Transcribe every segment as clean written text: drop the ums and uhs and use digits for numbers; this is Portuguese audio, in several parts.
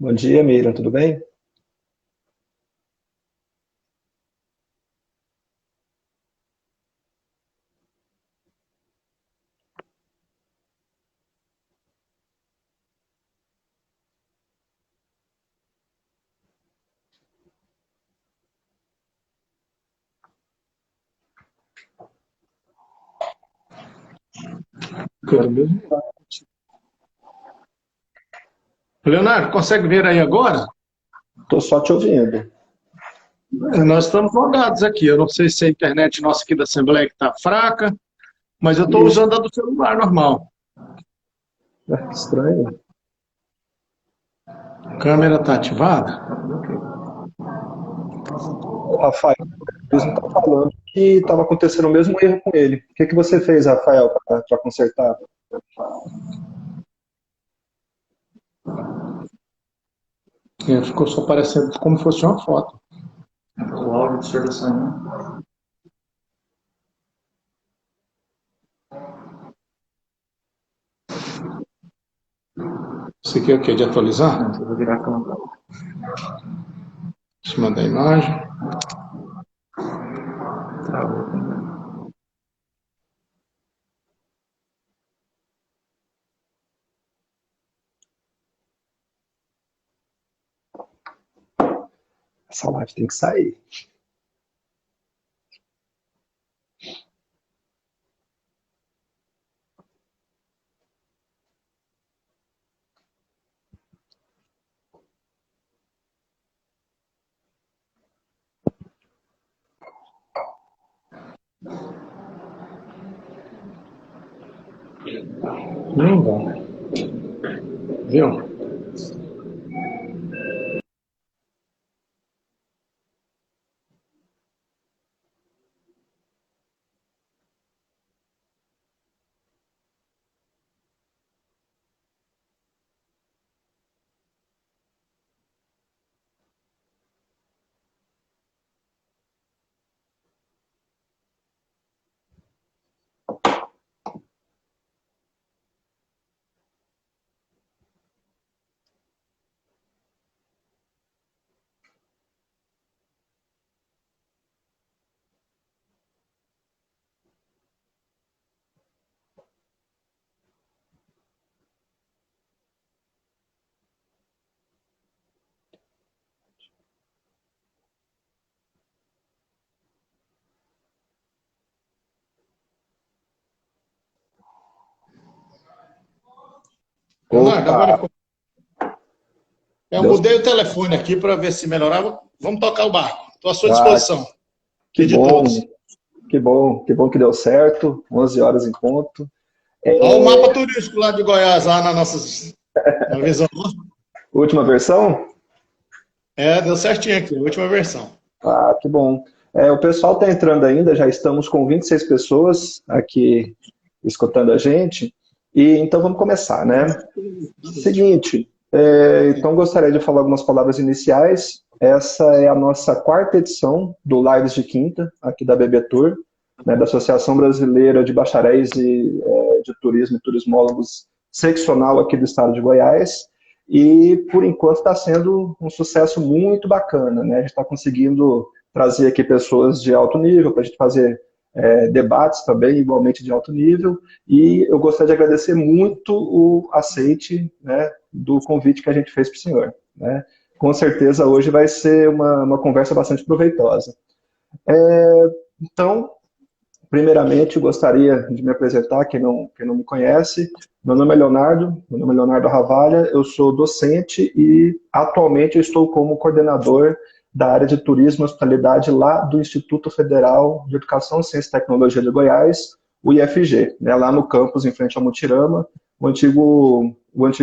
Bom dia, Miriam, tudo bem? Tudo mesmo? Leonardo, consegue ver aí agora? Estou só te ouvindo. Nós estamos logados aqui. Eu não sei se a internet nossa aqui da Assembleia está fraca, mas eu estou Isso, usando a do celular normal. que estranho. A câmera está ativada. O Rafael mesmo está falando que estava acontecendo o mesmo erro com ele. O que você fez, Rafael, para consertar? Ficou só parecendo como se fosse uma foto. O áudio distorção. Isso aqui é o quê? De atualizar? Não, eu vou virar a câmera. Deixa eu mandar a imagem. Travou também. Essa live tem que sair. Não dá. Viu? Leonardo, Opa, agora eu Deus. mudei o telefone aqui para ver se melhorava. Vamos tocar o barco. Estou à sua Ah, disposição. que E de bom, todos. que bom que deu certo. 11 horas em ponto. Olha o mapa turístico lá de Goiás, lá na nossa na visão. Última versão? Deu certinho aqui, a última versão. Ah, que bom. O pessoal está entrando ainda, já estamos com 26 pessoas aqui escutando a gente. E então vamos começar, né? Seguinte, então gostaria de falar algumas palavras iniciais. Essa é a nossa quarta edição do Lives de Quinta, aqui da BB Tour, né, da Associação Brasileira de Bacharéis de Turismo e Turismólogos Seccional aqui do estado de Goiás. E, por enquanto, está sendo um sucesso muito bacana, né? A gente está conseguindo trazer aqui pessoas de alto nível para a gente fazer debates também, igualmente de alto nível, e eu gostaria de agradecer muito o aceite, né, do convite que a gente fez para o senhor, né? Com certeza hoje vai ser uma conversa bastante proveitosa. Então, primeiramente, eu gostaria de me apresentar, quem não me conhece. Meu nome é Leonardo Ravalha, eu sou docente e atualmente eu estou como coordenador da área de turismo e hospitalidade lá do Instituto Federal de Educação, Ciência e Tecnologia de Goiás, o IFG, né, lá no campus em frente ao Mutirama, o antigo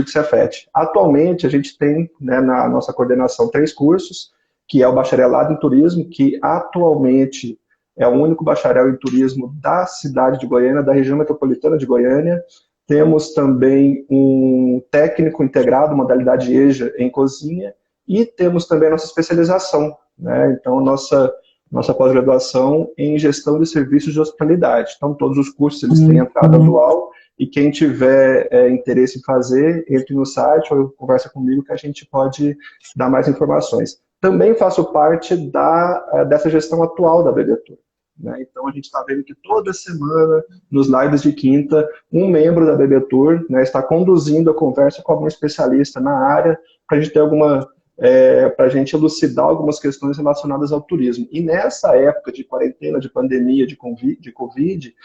Cefet. Atualmente a gente tem, né, na nossa coordenação 3 cursos, que é o bacharelado em turismo, que atualmente é o único bacharel em turismo da cidade de Goiânia, da região metropolitana de Goiânia. Temos também um técnico integrado, modalidade EJA, em cozinha, e temos também a nossa especialização, né? Então, nossa pós-graduação em gestão de serviços de hospitalidade. Então, todos os cursos eles têm entrada dual, e quem tiver interesse em fazer, entre no site ou conversa comigo que a gente pode dar mais informações. Também faço parte dessa gestão atual da BBTour, né? Então a gente está vendo que toda semana, nos lives de quinta, um membro da BBTour, né, está conduzindo a conversa com algum especialista na área, para a gente ter para a gente elucidar algumas questões relacionadas ao turismo. E nessa época de quarentena, de pandemia, de Covid,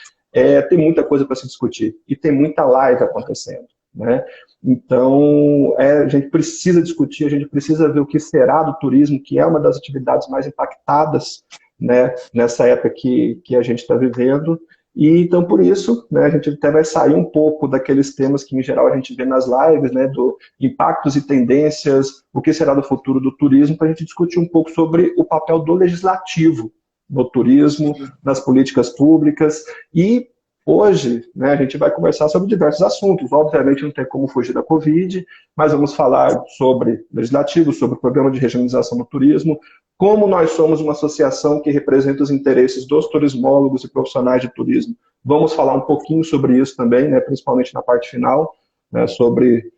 tem muita coisa para se discutir. E tem muita live acontecendo, né? Então, a gente precisa discutir, a gente precisa ver o que será do turismo, que é uma das atividades mais impactadas, né, nessa época que a gente está vivendo. E então, por isso, né, a gente até vai sair um pouco daqueles temas que, em geral, a gente vê nas lives, né, do impactos e tendências, o que será do futuro do turismo, para a gente discutir um pouco sobre o papel do legislativo no turismo, nas políticas públicas. E hoje, né, a gente vai conversar sobre diversos assuntos. Obviamente, não tem como fugir da Covid, mas vamos falar sobre legislativo, sobre o programa de regionalização do turismo, como nós somos uma associação que representa os interesses dos turismólogos e profissionais de turismo. Vamos falar um pouquinho sobre isso também, né, principalmente na parte final, né, sobre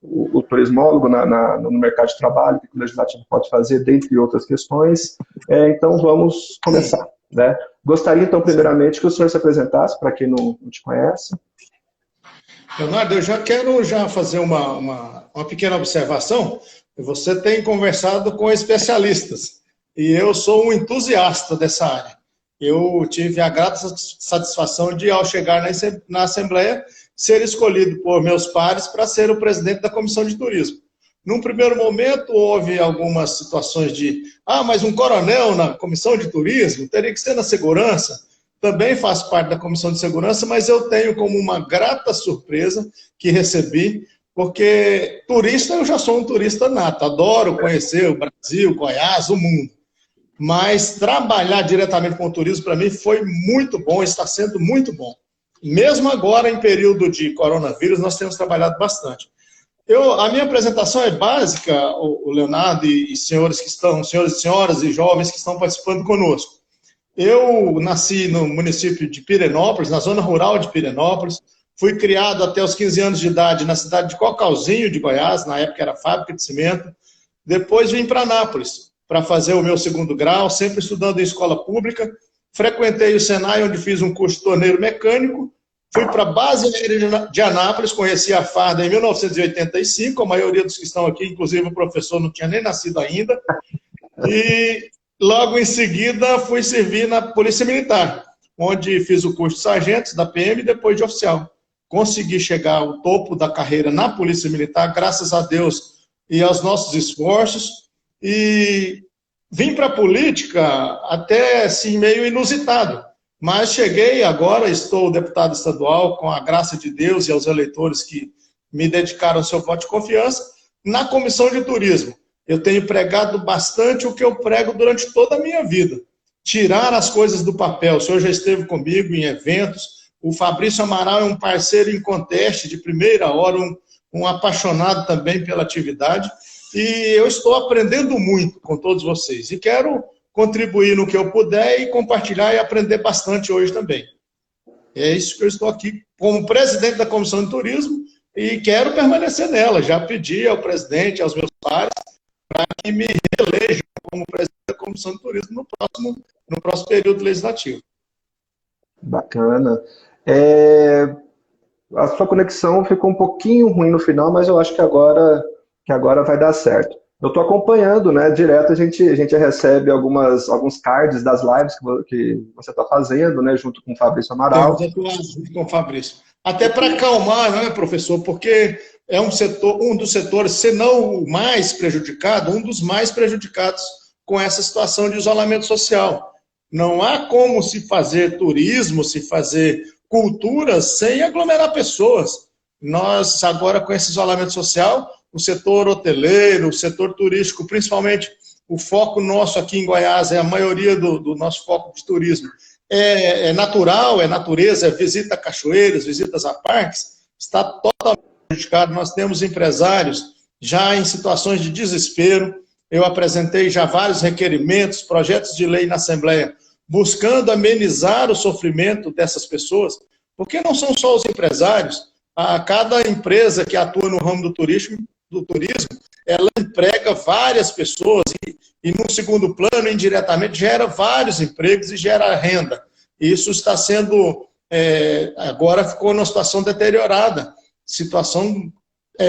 o turismólogo no mercado de trabalho, o que o legislativo pode fazer, dentre outras questões. Então, vamos começar, né? Gostaria, então, primeiramente, que o senhor se apresentasse, para quem não te conhece. Leonardo, eu já quero fazer uma pequena observação. Você tem conversado com especialistas e eu sou um entusiasta dessa área. Eu tive a grata satisfação de, ao chegar na Assembleia, ser escolhido por meus pares para ser o presidente da Comissão de Turismo. Num primeiro momento, houve algumas situações de mas um coronel na Comissão de Turismo teria que ser na segurança. Também faço parte da Comissão de Segurança, mas eu tenho como uma grata surpresa que recebi, porque turista, eu já sou um turista nato, adoro conhecer o Brasil, Goiás, o mundo. Mas trabalhar diretamente com o turismo, para mim, foi muito bom, está sendo muito bom. Mesmo agora, em período de coronavírus, nós temos trabalhado bastante. A minha apresentação é básica, o Leonardo e senhores e senhoras e jovens que estão participando conosco. Eu nasci no município de Pirenópolis, na zona rural de Pirenópolis. Fui criado até os 15 anos de idade na cidade de Cocalzinho, de Goiás, na época era fábrica de cimento. Depois vim para Anápolis para fazer o meu segundo grau, sempre estudando em escola pública. Frequentei o Senai, onde fiz um curso de torneiro mecânico. Fui para a base aérea de Anápolis, conheci a farda em 1985, a maioria dos que estão aqui, inclusive o professor, não tinha nem nascido ainda. E logo em seguida fui servir na Polícia Militar, onde fiz o curso de sargento da PM e depois de oficial. Consegui chegar ao topo da carreira na Polícia Militar, graças a Deus e aos nossos esforços, e vim para a política até assim, meio inusitado, mas cheguei agora, estou deputado estadual, com a graça de Deus e aos eleitores que me dedicaram seu voto de confiança, na Comissão de Turismo. Eu tenho pregado bastante o que eu prego durante toda a minha vida, tirar as coisas do papel. O senhor já esteve comigo em eventos. O Fabrício Amaral é um parceiro em conteste de primeira hora, um apaixonado também pela atividade, e eu estou aprendendo muito com todos vocês, e quero contribuir no que eu puder e compartilhar e aprender bastante hoje também. É isso que eu estou aqui como presidente da Comissão de Turismo e quero permanecer nela. Já pedi ao presidente, aos meus pares, para que me reelejam como presidente da Comissão de Turismo no próximo período legislativo. Bacana. A sua conexão ficou um pouquinho ruim no final, mas eu acho que agora vai dar certo. Eu estou acompanhando, né, direto, a gente recebe alguns cards das lives que você está fazendo, né, junto com o Fabrício Amaral. Junto com o Fabrício. Até para acalmar, né, professor, porque é um dos setores, se não o mais prejudicado, um dos mais prejudicados com essa situação de isolamento social. Não há como se fazer turismo, se fazer cultura sem aglomerar pessoas. Nós, agora, com esse isolamento social, o setor hoteleiro, o setor turístico, principalmente o foco nosso aqui em Goiás, a maioria do nosso foco de turismo, é natural, é natureza, é visita a cachoeiras, visitas a parques, está totalmente prejudicado. Nós temos empresários já em situações de desespero. Eu apresentei já vários requerimentos, projetos de lei na Assembleia, buscando amenizar o sofrimento dessas pessoas, Porque não são só os empresários, cada empresa que atua no ramo do turismo, ela emprega várias pessoas e no segundo plano, indiretamente, gera vários empregos e gera renda. Isso está sendo, agora ficou numa situação deteriorada. Situação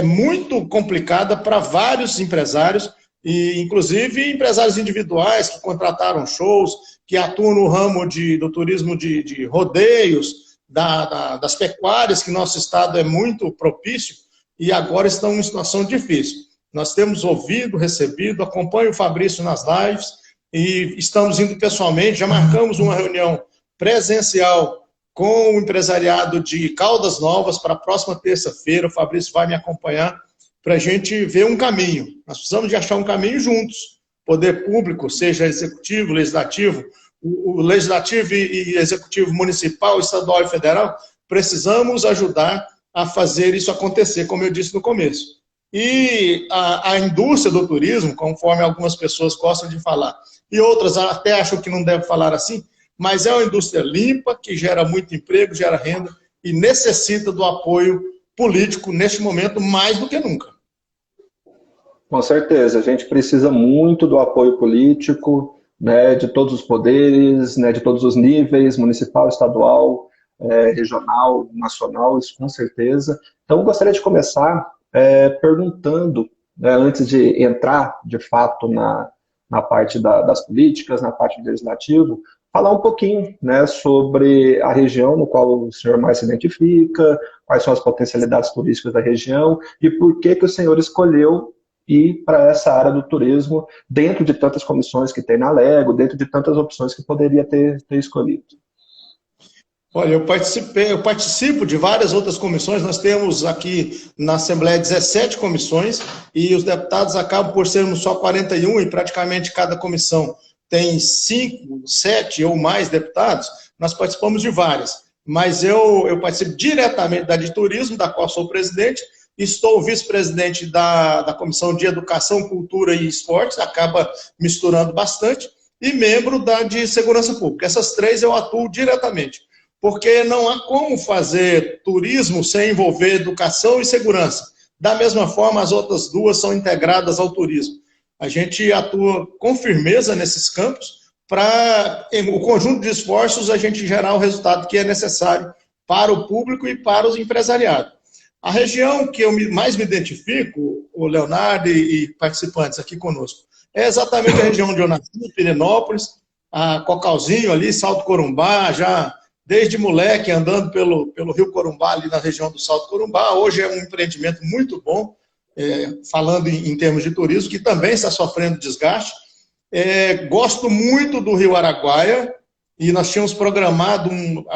muito complicada para vários empresários, e inclusive empresários individuais que contrataram shows, que atuam no ramo do turismo de rodeios, das pecuárias, que nosso estado é muito propício, e agora estão em situação difícil. Nós temos ouvido, recebido, acompanho o Fabrício nas lives, e estamos indo pessoalmente, já marcamos uma reunião presencial com o empresariado de Caldas Novas para a próxima terça-feira. O Fabrício vai me acompanhar para a gente ver um caminho. Nós precisamos de achar um caminho juntos. Poder público, seja executivo, legislativo, o legislativo e executivo municipal, estadual e federal, precisamos ajudar a fazer isso acontecer, como eu disse no começo. E a indústria do turismo, conforme algumas pessoas gostam de falar, e outras até acham que não deve falar assim, mas é uma indústria limpa, que gera muito emprego, gera renda, e necessita do apoio político neste momento mais do que nunca. Com certeza, a gente precisa muito do apoio político, né, de todos os poderes, né, de todos os níveis, municipal, estadual, regional, nacional, isso com certeza. Então, eu gostaria de começar perguntando, né, antes de entrar, de fato, na parte das políticas, na parte do legislativo, falar um pouquinho, né, sobre a região no qual o senhor mais se identifica, quais são as potencialidades turísticas da região e por que o senhor escolheu ir para essa área do turismo dentro de tantas comissões que tem na Lego, dentro de tantas opções que poderia ter escolhido. Olha, eu participo de várias outras comissões. Nós temos aqui na Assembleia 17 comissões e os deputados acabam por sermos só 41 e praticamente cada comissão tem 5, 7 ou mais deputados. Nós participamos de várias, mas eu participo diretamente da de turismo, da qual sou presidente, estou vice-presidente da Comissão de Educação, Cultura e Esportes, acaba misturando bastante, e membro da de Segurança Pública. Essas três eu atuo diretamente, porque não há como fazer turismo sem envolver educação e segurança. Da mesma forma, as outras duas são integradas ao turismo. A gente atua com firmeza nesses campos para, o conjunto de esforços, a gente gerar o resultado que é necessário para o público e para os empresariados. A região que eu mais me identifico, o Leonardo e participantes aqui conosco, é exatamente a região onde eu nasci, Pirenópolis, a Cocalzinho ali, Salto Corumbá, já desde moleque andando pelo Rio Corumbá, ali na região do Salto Corumbá. Hoje é um empreendimento muito bom, falando em termos de turismo, que também está sofrendo desgaste. Gosto muito do Rio Araguaia, e nós tínhamos programado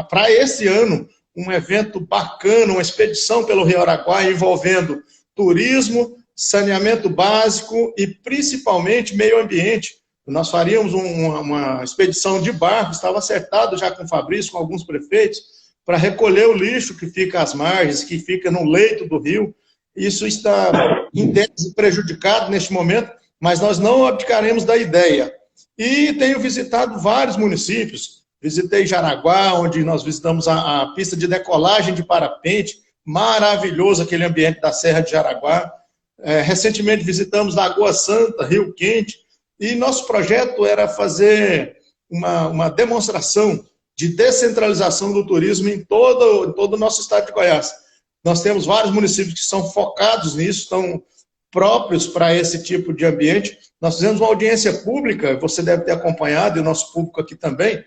para esse ano um evento bacana, uma expedição pelo Rio Araguaia envolvendo turismo, saneamento básico e principalmente meio ambiente. Nós faríamos uma expedição de barco, estava acertado já com o Fabrício, com alguns prefeitos, para recolher o lixo que fica às margens, que fica no leito do rio. Isso está intenso, prejudicado neste momento, mas nós não abdicaremos da ideia. E tenho visitado vários municípios. Visitei Jaraguá, onde nós visitamos a pista de decolagem de parapente, maravilhoso aquele ambiente da Serra de Jaraguá. Recentemente visitamos Lagoa Santa, Rio Quente, e nosso projeto era fazer uma demonstração de descentralização do turismo em todo o nosso estado de Goiás. Nós temos vários municípios que são focados nisso, estão próprios para esse tipo de ambiente. Nós fizemos uma audiência pública, você deve ter acompanhado, e o nosso público aqui também,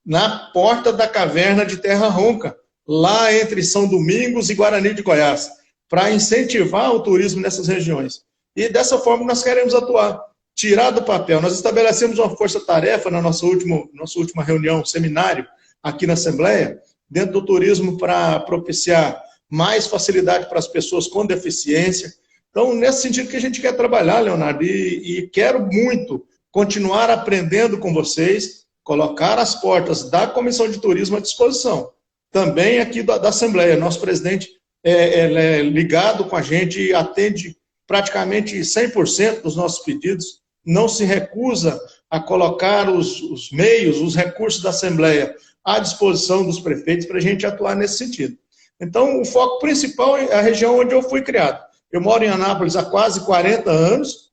na porta da caverna de Terra Ronca, lá entre São Domingos e Guarani de Goiás, para incentivar o turismo nessas regiões. E dessa forma nós queremos atuar, tirar do papel. Nós estabelecemos uma força-tarefa na nossa última reunião, seminário, aqui na Assembleia, dentro do turismo, para propiciar mais facilidade para as pessoas com deficiência. Então, nesse sentido que a gente quer trabalhar, Leonardo, e quero muito continuar aprendendo com vocês, colocar as portas da Comissão de Turismo à disposição. Também aqui da Assembleia. Nosso presidente é ligado com a gente e atende praticamente 100% dos nossos pedidos, não se recusa a colocar os meios, os recursos da Assembleia à disposição dos prefeitos para a gente atuar nesse sentido. Então, o foco principal é a região onde eu fui criado. Eu moro em Anápolis há quase 40 anos,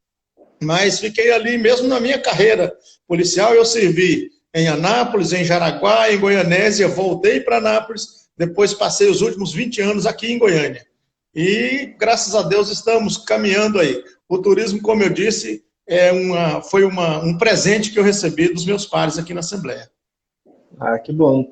mas fiquei ali mesmo na minha carreira policial. Eu servi em Anápolis, em Jaraguá, em Goianésia, voltei para Anápolis, depois passei os últimos 20 anos aqui em Goiânia. E, graças a Deus, estamos caminhando aí. O turismo, como eu disse, foi um presente que eu recebi dos meus pares aqui na Assembleia. Ah, que bom.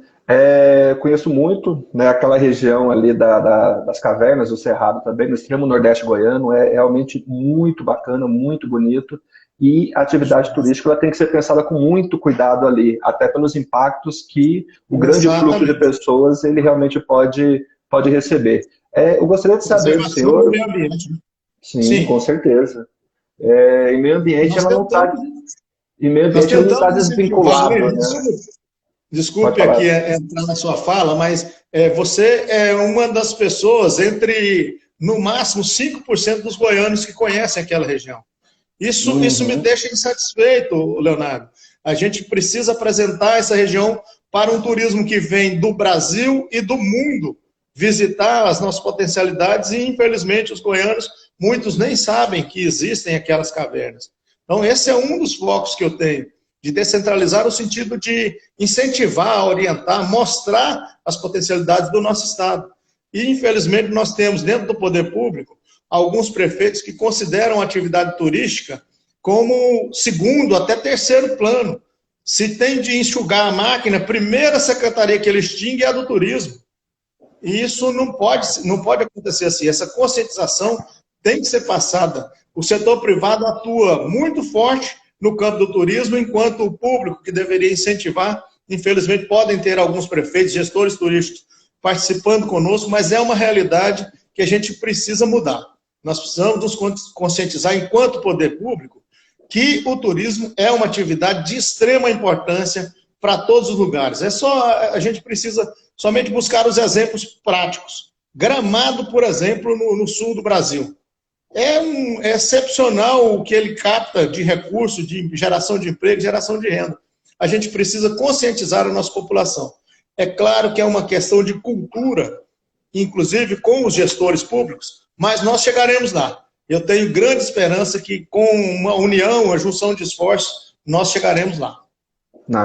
Conheço muito, né, aquela região ali das cavernas, do Cerrado também, no extremo nordeste goiano, é realmente muito bacana, muito bonito, e a atividade turística ela tem que ser pensada com muito cuidado ali, até pelos impactos que o grande fluxo de pessoas ele realmente pode receber. Eu gostaria de saber do senhor... Meio ambiente. Sim, com certeza. Em meio ambiente ela não está... Em meio ambiente ela não está desvinculado, né? Desculpe aqui entrar na sua fala, mas você é uma das pessoas entre, no máximo, 5% dos goianos que conhecem aquela região. Isso me deixa insatisfeito, Leonardo. A gente precisa apresentar essa região para um turismo que vem do Brasil e do mundo visitar as nossas potencialidades e, infelizmente, os goianos, muitos nem sabem que existem aquelas cavernas. Então, esse é um dos focos que eu tenho, de descentralizar no sentido de incentivar, orientar, mostrar as potencialidades do nosso Estado. E, infelizmente, nós temos dentro do poder público alguns prefeitos que consideram a atividade turística como segundo, até terceiro plano. Se tem de enxugar a máquina, a primeira secretaria que ele extingue é a do turismo. E isso não pode acontecer assim. Essa conscientização tem que ser passada. O setor privado atua muito forte no campo do turismo, enquanto o público, que deveria incentivar, infelizmente podem ter alguns prefeitos, gestores turísticos participando conosco, mas é uma realidade que a gente precisa mudar. Nós precisamos nos conscientizar, enquanto poder público, que o turismo é uma atividade de extrema importância para todos os lugares. A gente precisa somente buscar os exemplos práticos. Gramado, por exemplo, no sul do Brasil. É excepcional o que ele capta de recursos, de geração de emprego, geração de renda. A gente precisa conscientizar a nossa população. É claro que é uma questão de cultura, inclusive com os gestores públicos, mas nós chegaremos lá. Eu tenho grande esperança que com uma união, uma junção de esforços, nós chegaremos lá.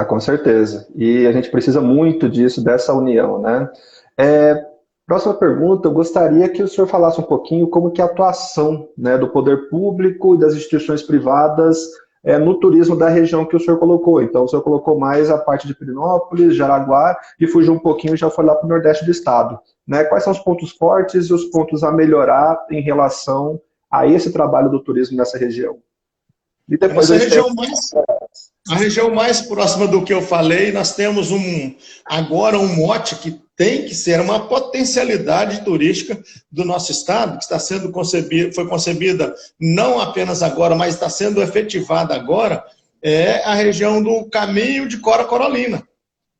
Com certeza. E a gente precisa muito disso, dessa união, né? Próxima pergunta, eu gostaria que o senhor falasse um pouquinho como que é a atuação, né, do poder público e das instituições privadas no turismo da região que o senhor colocou. Então, o senhor colocou mais a parte de Pirenópolis, Jaraguá, e fugiu um pouquinho e já foi lá para o Nordeste do Estado. Né? Quais são os pontos fortes e os pontos a melhorar em relação a esse trabalho do turismo nessa região? E depois a região mais próxima do que eu falei, nós temos agora um mote que tem que ser uma potencialidade turística do nosso estado, que está sendo foi concebida não apenas agora, mas está sendo efetivada agora, é a região do Caminho de Cora Coralina,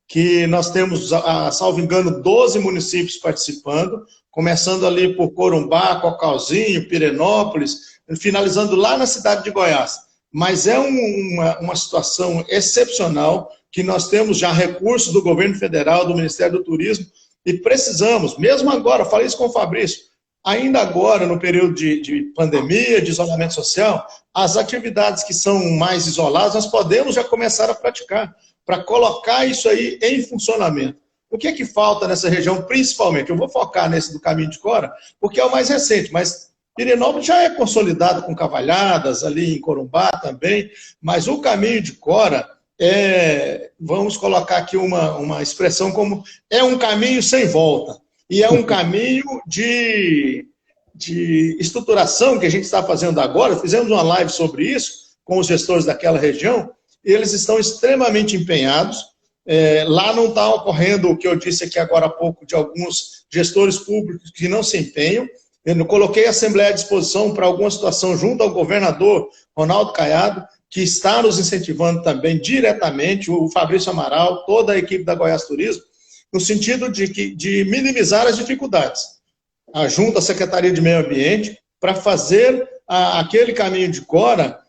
que nós temos, salvo engano, 12 municípios participando, começando ali por Corumbá, Cocalzinho, Pirenópolis, finalizando lá na cidade de Goiás. Mas é uma situação excepcional, que nós temos já recursos do governo federal, do Ministério do Turismo, e precisamos, mesmo agora, falei isso com o Fabrício, ainda agora, no período de pandemia, de isolamento social, as atividades que são mais isoladas, nós podemos já começar a praticar, para colocar isso aí em funcionamento. O que é que falta nessa região, principalmente? Eu vou focar nesse do Caminho de Cora, porque é o mais recente, mas Pirenópolis já é consolidado com cavalhadas, ali em Corumbá também, mas o Caminho de Cora vamos colocar aqui uma expressão como, é um caminho sem volta, e é um caminho de estruturação que a gente está fazendo agora. Fizemos uma live sobre isso com os gestores daquela região, e eles estão extremamente empenhados. Lá não está ocorrendo o que eu disse aqui agora há pouco, de alguns gestores públicos que não se empenham. Eu coloquei a Assembleia à disposição para alguma situação junto ao governador Ronaldo Caiado, que está nos incentivando também diretamente, o Fabrício Amaral, toda a equipe da Goiás Turismo, no sentido de minimizar as dificuldades. Junto à Secretaria de Meio Ambiente, para fazer aquele Caminho de Cora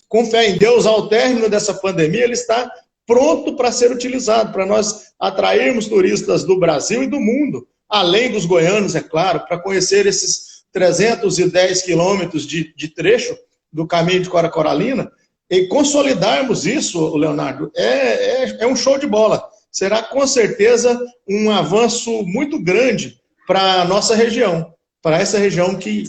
com fé em Deus, ao término dessa pandemia, ele está pronto para ser utilizado, para nós atrairmos turistas do Brasil e do mundo, além dos goianos, é claro, para conhecer esses 310 quilômetros de trecho do caminho de Cora Coralina, e consolidarmos isso, Leonardo, é um show de bola. Será com certeza um avanço muito grande para a nossa região, para essa região que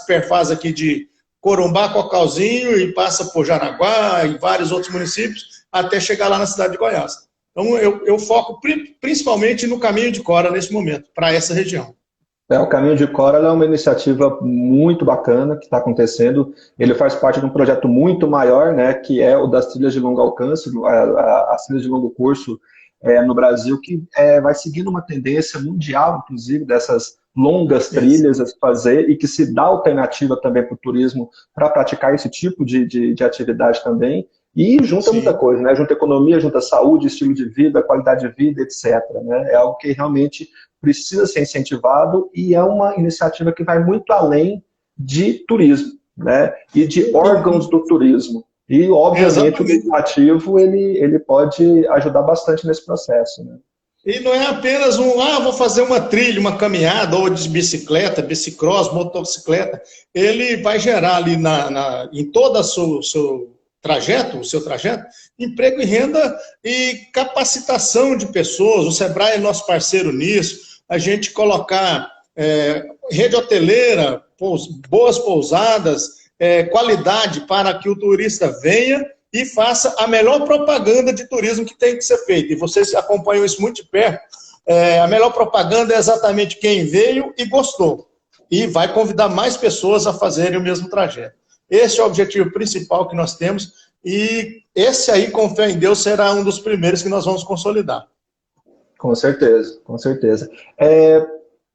perfaz aqui de Corumbá, Cocalzinho e passa por Jaraguá e vários outros municípios até chegar lá na cidade de Goiás. Então eu foco principalmente no caminho de Cora nesse momento, para essa região. O Caminho de Cora é uma iniciativa muito bacana que está acontecendo. Ele faz parte de um projeto muito maior, né, que é o das trilhas de longo alcance, as trilhas de longo curso no Brasil, que vai seguindo uma tendência mundial, inclusive, dessas longas trilhas a se fazer e que se dá alternativa também para o turismo para praticar esse tipo de atividade também. E junta muita coisa, né? Junta economia, junta saúde, estilo de vida, qualidade de vida, etc. Né? É algo que realmente precisa ser incentivado e é uma iniciativa que vai muito além de turismo, né? E de órgãos do turismo. E, obviamente, o legislativo ele pode ajudar bastante nesse processo. Né? E não é apenas vou fazer uma trilha, uma caminhada, ou de bicicleta, bicicross, motocicleta. Ele vai gerar ali em todo o seu trajeto, emprego e renda e capacitação de pessoas. O Sebrae é nosso parceiro nisso. A gente colocar rede hoteleira, boas pousadas, qualidade para que o turista venha e faça a melhor propaganda de turismo que tem que ser feita. E vocês acompanham isso muito de perto. A melhor propaganda é exatamente quem veio e gostou. E vai convidar mais pessoas a fazerem o mesmo trajeto. Esse é o objetivo principal que nós temos. E esse aí, com fé em Deus, será um dos primeiros que nós vamos consolidar. Com certeza, com certeza.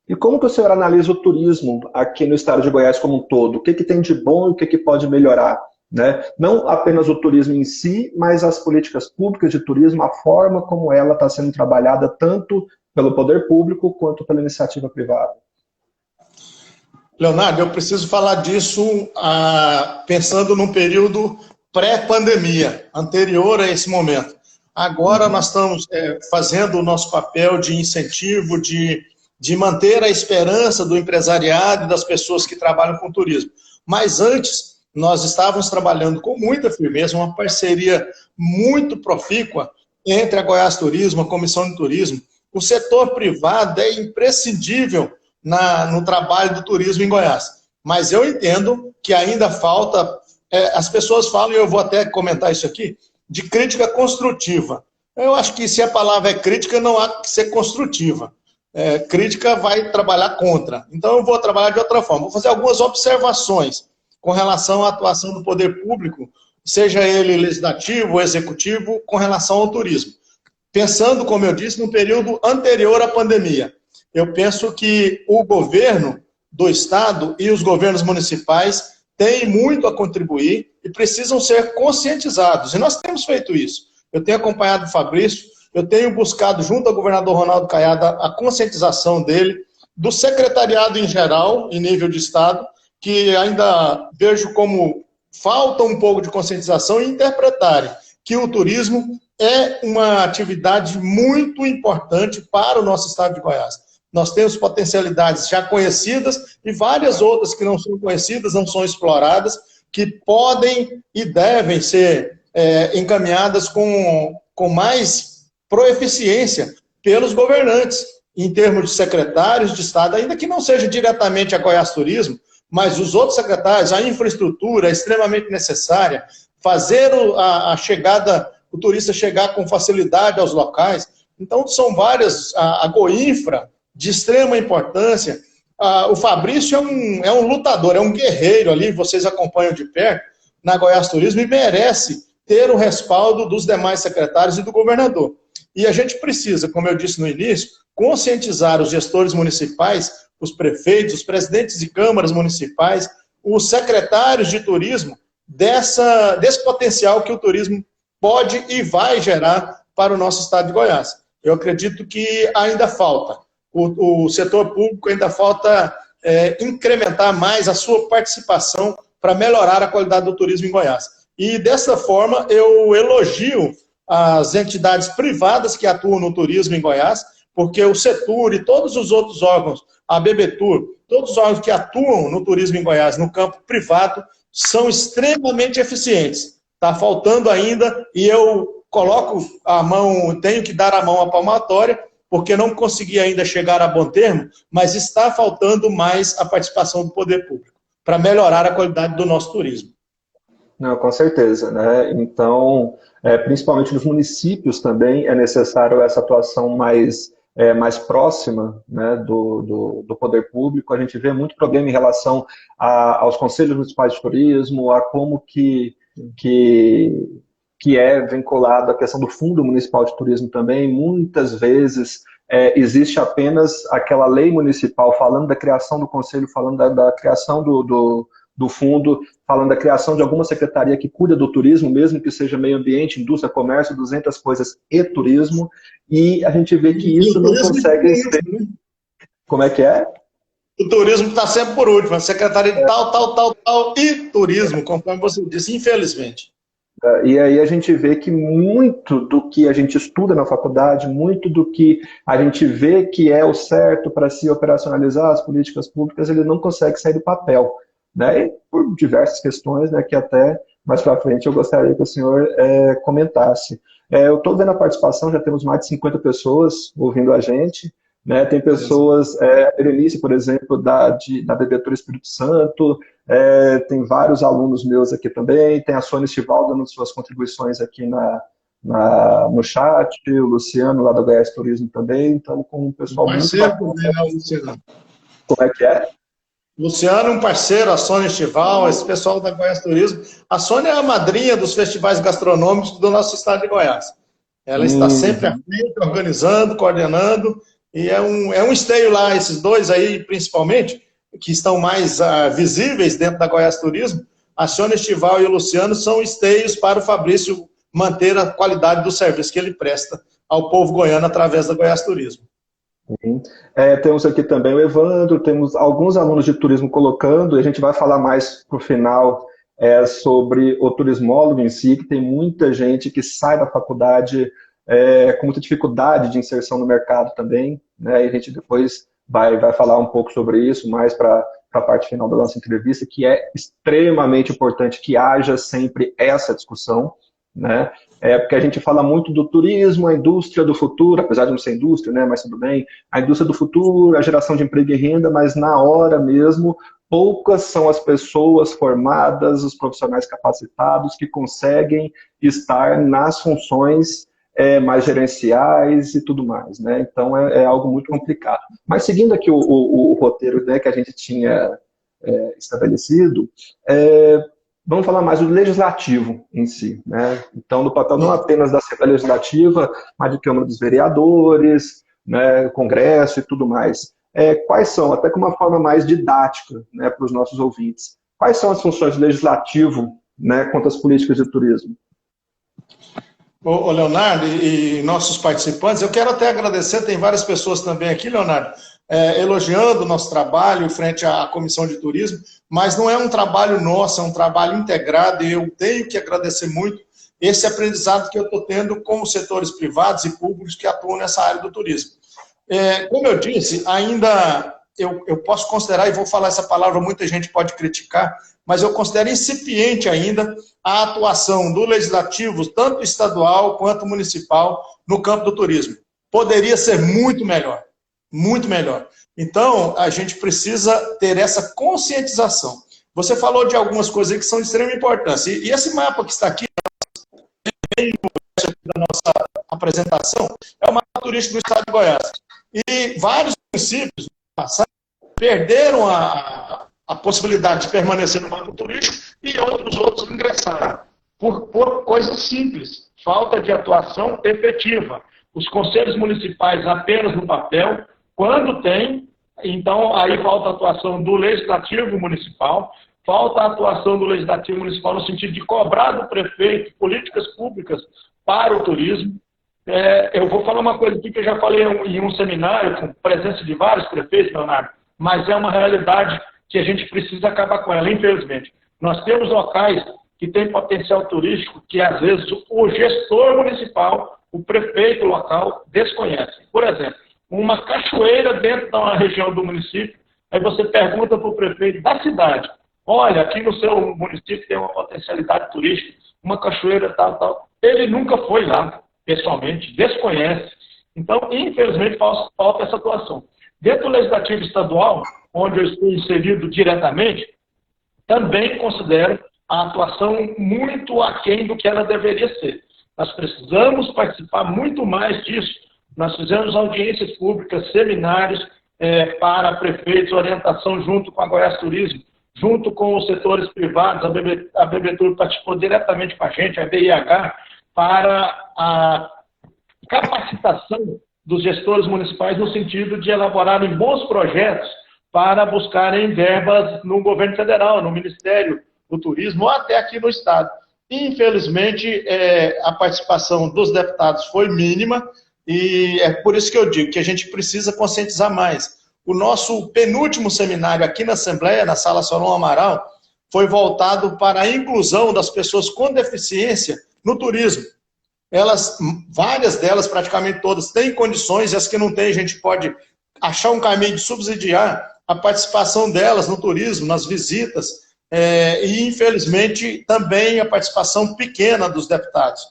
E como que o senhor analisa o turismo aqui no estado de Goiás como um todo? O que tem de bom e o que pode melhorar? Né? Não apenas o turismo em si, mas as políticas públicas de turismo, a forma como ela está sendo trabalhada tanto pelo poder público quanto pela iniciativa privada. Leonardo, eu preciso falar disso pensando num período pré-pandemia, anterior a esse momento. Agora nós estamos fazendo o nosso papel de incentivo, de manter a esperança do empresariado e das pessoas que trabalham com turismo. Mas antes, nós estávamos trabalhando com muita firmeza, uma parceria muito profícua entre a Goiás Turismo, a Comissão de Turismo. O setor privado é imprescindível no trabalho do turismo em Goiás. Mas eu entendo que ainda falta, as pessoas falam, e eu vou até comentar isso aqui, de crítica construtiva. Eu acho que se a palavra é crítica, não há que ser construtiva. Crítica vai trabalhar contra. Então eu vou trabalhar de outra forma. Vou fazer algumas observações com relação à atuação do poder público, seja ele legislativo ou executivo, com relação ao turismo. Pensando, como eu disse, no período anterior à pandemia. Eu penso que o governo do estado e os governos municipais têm muito a contribuir e precisam ser conscientizados. E nós temos feito isso. Eu tenho acompanhado o Fabrício, eu tenho buscado junto ao governador Ronaldo Caiado a conscientização dele, do secretariado em geral, em nível de estado, que ainda vejo como falta um pouco de conscientização e interpretarem que o turismo é uma atividade muito importante para o nosso estado de Goiás. Nós temos potencialidades já conhecidas e várias outras que não são conhecidas, não são exploradas, que podem e devem ser encaminhadas com mais proeficiência pelos governantes, em termos de secretários de Estado, ainda que não seja diretamente a Goiás Turismo, mas os outros secretários, a infraestrutura é extremamente necessária, fazer a chegada, o turista chegar com facilidade aos locais. Então, são várias, a Goinfra, de extrema importância. O Fabrício é um lutador, é um guerreiro ali, vocês acompanham de perto, na Goiás Turismo, e merece ter o respaldo dos demais secretários e do governador. E a gente precisa, como eu disse no início, conscientizar os gestores municipais, os prefeitos, os presidentes de câmaras municipais, os secretários de turismo, desse potencial que o turismo pode e vai gerar para o nosso estado de Goiás. Eu acredito que ainda falta. O setor público ainda falta incrementar mais a sua participação para melhorar a qualidade do turismo em Goiás. E dessa forma eu elogio as entidades privadas que atuam no turismo em Goiás, porque o Setur e todos os outros órgãos, a BBTur, todos os órgãos que atuam no turismo em Goiás, no campo privado, são extremamente eficientes. Está faltando ainda, e eu coloco a mão, tenho que dar a mão à palmatória, porque não consegui ainda chegar a bom termo, mas está faltando mais a participação do poder público, para melhorar a qualidade do nosso turismo. Não, com certeza, né? Então, principalmente nos municípios também é necessário essa atuação mais próxima, né, do poder público. A gente vê muito problema em relação aos conselhos municipais de turismo, a como que é vinculado a questão do Fundo Municipal de Turismo também. Muitas vezes existe apenas aquela lei municipal falando da criação do conselho, falando da criação do fundo, falando da criação de alguma secretaria que cuida do turismo, mesmo que seja meio ambiente, indústria, comércio, 200 coisas e turismo, e a gente vê que isso não consegue ser... Como é que é? O turismo está sempre por último, a secretaria de tal e turismo, conforme você disse, infelizmente. E aí a gente vê que muito do que a gente estuda na faculdade, muito do que a gente vê que é o certo para se operacionalizar as políticas públicas, ele não consegue sair do papel, né? E por diversas questões, né, que até mais para frente eu gostaria que o senhor comentasse. Eu estou vendo a participação, já temos mais de 50 pessoas ouvindo a gente, né? Tem pessoas, a Berenice, por exemplo, da BBTur Espírito Santo, tem vários alunos meus aqui também, tem a Sônia Estival dando suas contribuições aqui no chat, o Luciano lá do Goiás Turismo também, então com um pessoal muito bacana. Luciano. Como é que é? Luciano, um parceiro, a Sônia Estival, esse pessoal da Goiás Turismo. A Sônia é a madrinha dos festivais gastronômicos do nosso estado de Goiás. Ela está sempre à frente, organizando, coordenando, e é um esteio lá, esses dois aí, principalmente, que estão mais visíveis dentro da Goiás Turismo. A Sônia Estival e o Luciano são esteios para o Fabrício manter a qualidade do serviço que ele presta ao povo goiano através da Goiás Turismo. Temos aqui também o Evandro, temos alguns alunos de turismo colocando, e a gente vai falar mais para o final sobre o turismólogo em si, que tem muita gente que sai da faculdade com muita dificuldade de inserção no mercado também, né? E a gente depois vai falar um pouco sobre isso, mais para a parte final da nossa entrevista, que é extremamente importante que haja sempre essa discussão, né? Porque a gente fala muito do turismo, a indústria do futuro, apesar de não ser indústria, né, mas tudo bem, a indústria do futuro, a geração de emprego e renda, mas na hora mesmo, poucas são as pessoas formadas, os profissionais capacitados que conseguem estar nas funções mais gerenciais e tudo mais, né? Então é algo muito complicado. Mas seguindo aqui o roteiro, né, que a gente tinha estabelecido, vamos falar mais do legislativo em si, né? Então, do papel não apenas da Assembleia Legislativa, mas de Câmara dos Vereadores, né, Congresso e tudo mais. Quais são, até com uma forma mais didática, né, para os nossos ouvintes, quais são as funções do legislativo, né, quanto às políticas de turismo? Ô Leonardo e nossos participantes, eu quero até agradecer, tem várias pessoas também aqui, Leonardo, elogiando o nosso trabalho frente à Comissão de Turismo, mas não é um trabalho nosso, é um trabalho integrado, e eu tenho que agradecer muito esse aprendizado que eu estou tendo com os setores privados e públicos que atuam nessa área do turismo. Como eu disse, ainda eu posso considerar, e vou falar essa palavra, muita gente pode criticar, mas eu considero incipiente ainda a atuação do legislativo, tanto estadual quanto municipal, no campo do turismo. Poderia ser muito melhor. Muito melhor. Então, a gente precisa ter essa conscientização. Você falou de algumas coisas que são de extrema importância. E esse mapa que está aqui, da nossa apresentação, é o mapa turístico do estado de Goiás. E vários municípios perderam a possibilidade de permanecer no mapa turístico e outros ingressaram. Por coisas simples. Falta de atuação efetiva. Os conselhos municipais apenas no papel. Quando tem, então aí falta a atuação do Legislativo Municipal, falta a atuação do Legislativo Municipal no sentido de cobrar do prefeito políticas públicas para o turismo. Eu vou falar uma coisa aqui que eu já falei em um seminário com presença de vários prefeitos, Leonardo, mas é uma realidade que a gente precisa acabar com ela, infelizmente. Nós temos locais que têm potencial turístico que, às vezes, o gestor municipal, o prefeito local, desconhece. Por exemplo, uma cachoeira dentro da região do município, aí você pergunta para o prefeito da cidade, olha, aqui no seu município tem uma potencialidade turística, uma cachoeira tal, tal. Ele nunca foi lá, pessoalmente, desconhece. Então, infelizmente, falta essa atuação. Dentro do Legislativo Estadual, onde eu estou inserido diretamente, também considero a atuação muito aquém do que ela deveria ser. Nós precisamos participar muito mais disso. Nós fizemos audiências públicas, seminários para prefeitos, orientação junto com a Goiás Turismo, junto com os setores privados, a BBTUR participou diretamente com a gente, a BIH, para a capacitação dos gestores municipais no sentido de elaborarem bons projetos para buscarem verbas no governo federal, no Ministério do Turismo ou até aqui no Estado. Infelizmente, a participação dos deputados foi mínima e é por isso que eu digo que a gente precisa conscientizar mais. O nosso penúltimo seminário aqui na Assembleia, na Sala Solon Amaral, foi voltado para a inclusão das pessoas com deficiência no turismo. Várias delas, praticamente todas, têm condições, e as que não têm, a gente pode achar um caminho de subsidiar a participação delas no turismo, nas visitas, e, infelizmente, também a participação pequena dos deputados.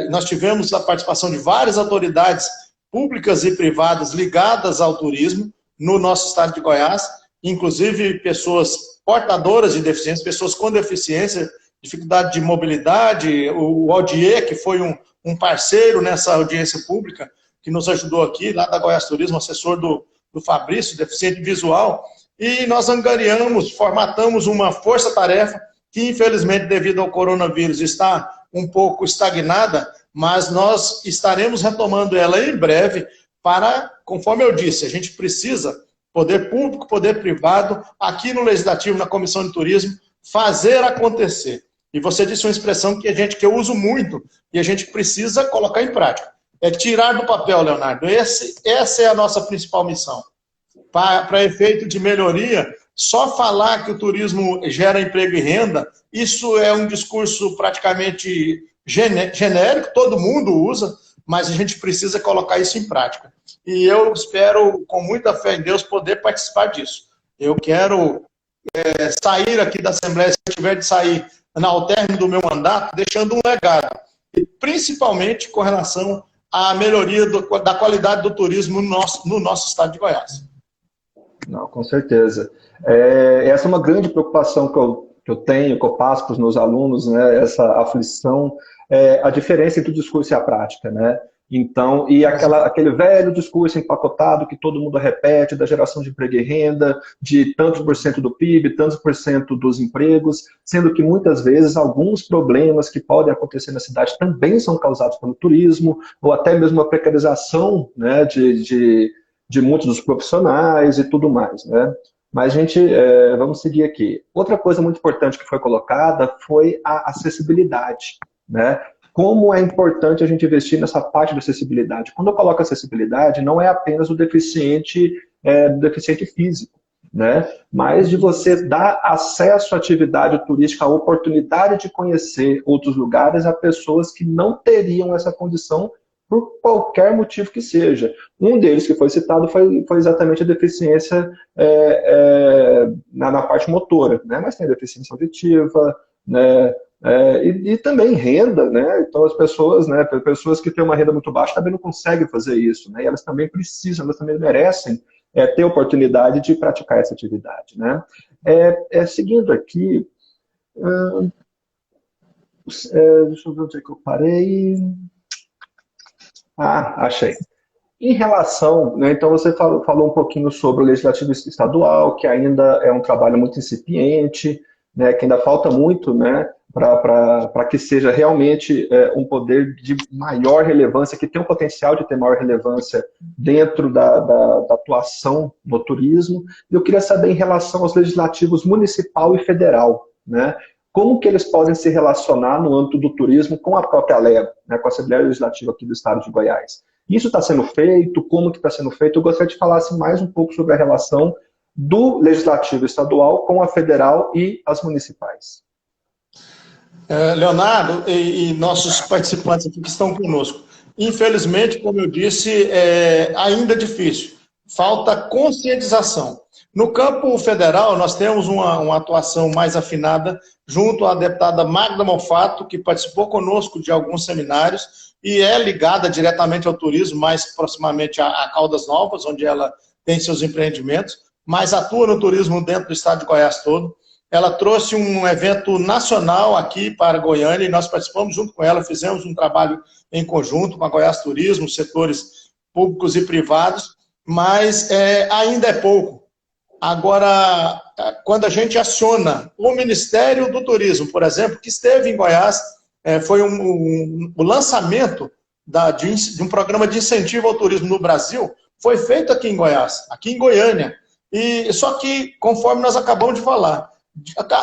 Nós tivemos a participação de várias autoridades públicas e privadas ligadas ao turismo no nosso estado de Goiás, inclusive pessoas portadoras de deficiência, pessoas com deficiência, dificuldade de mobilidade, o Aldier, que foi um parceiro nessa audiência pública, que nos ajudou aqui, lá da Goiás Turismo, assessor do Fabrício, deficiente visual, e nós angariamos, formatamos uma força-tarefa que, infelizmente, devido ao coronavírus, está um pouco estagnada, mas nós estaremos retomando ela em breve para, conforme eu disse, a gente precisa, poder público, poder privado, aqui no Legislativo, na Comissão de Turismo, fazer acontecer. E você disse uma expressão que eu uso muito e a gente precisa colocar em prática. É tirar do papel, Leonardo. Essa é a nossa principal missão. Para efeito de melhoria, só falar que o turismo gera emprego e renda, isso é um discurso praticamente genérico, todo mundo usa, mas a gente precisa colocar isso em prática. E eu espero, com muita fé em Deus, poder participar disso. Eu quero sair aqui da Assembleia, se eu tiver de sair ao término do meu mandato, deixando um legado, e principalmente com relação à melhoria da qualidade do turismo no nosso estado de Goiás. Não, com certeza. Essa é uma grande preocupação que eu tenho, que eu passo para os meus alunos, né, essa aflição, a diferença entre o discurso e a prática, né? Então, e aquele velho discurso empacotado que todo mundo repete, da geração de emprego e renda, de tantos por cento do PIB, tantos por cento dos empregos, sendo que muitas vezes alguns problemas que podem acontecer na cidade também são causados pelo turismo, ou até mesmo a precarização, né, de muitos dos profissionais e tudo mais, né? Mas, gente, vamos seguir aqui. Outra coisa muito importante que foi colocada foi a acessibilidade, né? Como é importante a gente investir nessa parte de acessibilidade. Quando eu coloco acessibilidade, não é apenas o deficiente físico, né? Mas de você dar acesso à atividade turística, a oportunidade de conhecer outros lugares a pessoas que não teriam essa condição por qualquer motivo que seja. Um deles que foi citado foi exatamente a deficiência na parte motora, né? Mas tem a deficiência auditiva, né? E também renda, né? Então as pessoas, né, pessoas que têm uma renda muito baixa também não conseguem fazer isso, né? E elas também precisam, elas também merecem ter oportunidade de praticar essa atividade, né? Seguindo aqui, deixa eu ver onde é que eu parei. Achei. Em relação, né, então você falou um pouquinho sobre o Legislativo Estadual, que ainda é um trabalho muito incipiente, né, que ainda falta muito, né, para que seja realmente um poder de maior relevância, que tem o potencial de ter maior relevância dentro da atuação no turismo. Eu queria saber em relação aos legislativos municipal e federal, né, como que eles podem se relacionar no âmbito do turismo com a própria ALEGO, né, com a Assembleia Legislativa aqui do Estado de Goiás. Isso está sendo feito? Como que está sendo feito? Eu gostaria de falar assim, mais um pouco sobre a relação do Legislativo Estadual com a federal e as municipais? Leonardo e nossos participantes aqui que estão conosco, infelizmente, como eu disse, é ainda difícil. Falta conscientização. No campo federal, nós temos uma atuação mais afinada junto à deputada Magda Monfato, que participou conosco de alguns seminários e é ligada diretamente ao turismo, mais proximamente a Caldas Novas, onde ela tem seus empreendimentos, mas atua no turismo dentro do estado de Goiás todo. Ela trouxe um evento nacional aqui para Goiânia e nós participamos junto com ela, fizemos um trabalho em conjunto com a Goiás Turismo, setores públicos e privados, mas ainda é pouco. Agora, quando a gente aciona o Ministério do Turismo, por exemplo, que esteve em Goiás, foi o lançamento de um programa de incentivo ao turismo no Brasil, foi feito aqui em Goiás, aqui em Goiânia. E só que, conforme nós acabamos de falar,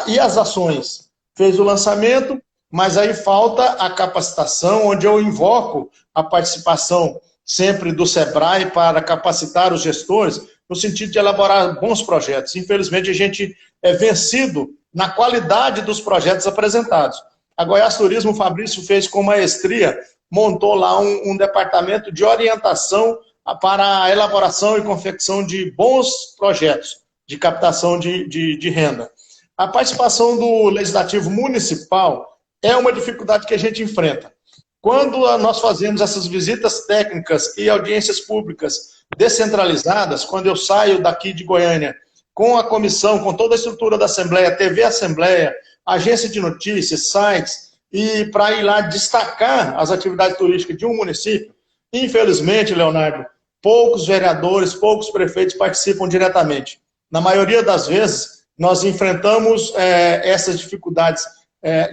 e as ações? Fez o lançamento, mas aí falta a capacitação, onde eu invoco a participação sempre do SEBRAE para capacitar os gestores, no sentido de elaborar bons projetos. Infelizmente, a gente é vencido na qualidade dos projetos apresentados. A Goiás Turismo, o Fabrício fez com maestria, montou lá um departamento de orientação para a elaboração e confecção de bons projetos de captação de renda. A participação do Legislativo Municipal é uma dificuldade que a gente enfrenta. Quando nós fazemos essas visitas técnicas e audiências públicas descentralizadas, quando eu saio daqui de Goiânia com a comissão, com toda a estrutura da Assembleia, TV Assembleia, agência de notícias, sites, e para ir lá destacar as atividades turísticas de um município, infelizmente, Leonardo, poucos vereadores, poucos prefeitos participam diretamente. Na maioria das vezes, nós enfrentamos essas dificuldades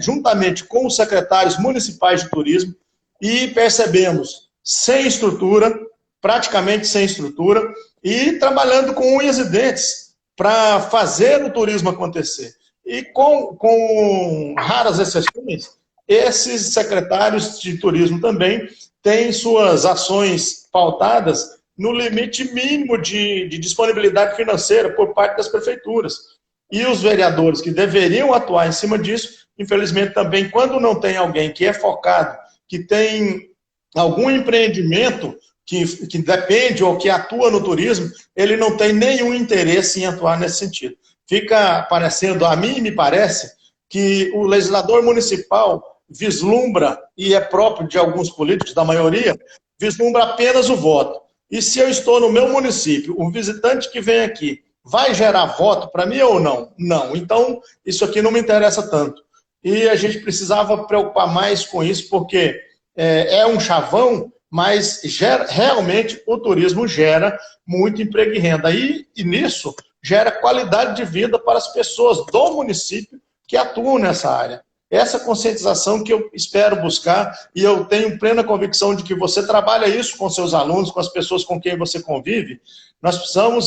juntamente com os secretários municipais de turismo e percebemos sem estrutura, praticamente sem estrutura, e trabalhando com unhas e dentes para fazer o turismo acontecer. E com raras exceções, esses secretários de turismo também têm suas ações pautadas no limite mínimo de disponibilidade financeira por parte das prefeituras. E os vereadores que deveriam atuar em cima disso, infelizmente também, quando não tem alguém que é focado, que tem algum empreendimento que depende ou que atua no turismo, ele não tem nenhum interesse em atuar nesse sentido. Fica parecendo, a mim me parece, que o legislador municipal vislumbra, e é próprio de alguns políticos, da maioria, vislumbra apenas o voto. E se eu estou no meu município, um visitante que vem aqui, vai gerar voto para mim ou não? Não. Então, isso aqui não me interessa tanto. E a gente precisava preocupar mais com isso, porque é um chavão, mas realmente o turismo gera muito emprego e renda. E nisso gera qualidade de vida para as pessoas do município que atuam nessa área. Essa conscientização que eu espero buscar, e eu tenho plena convicção de que você trabalha isso com seus alunos, com as pessoas com quem você convive. Nós precisamos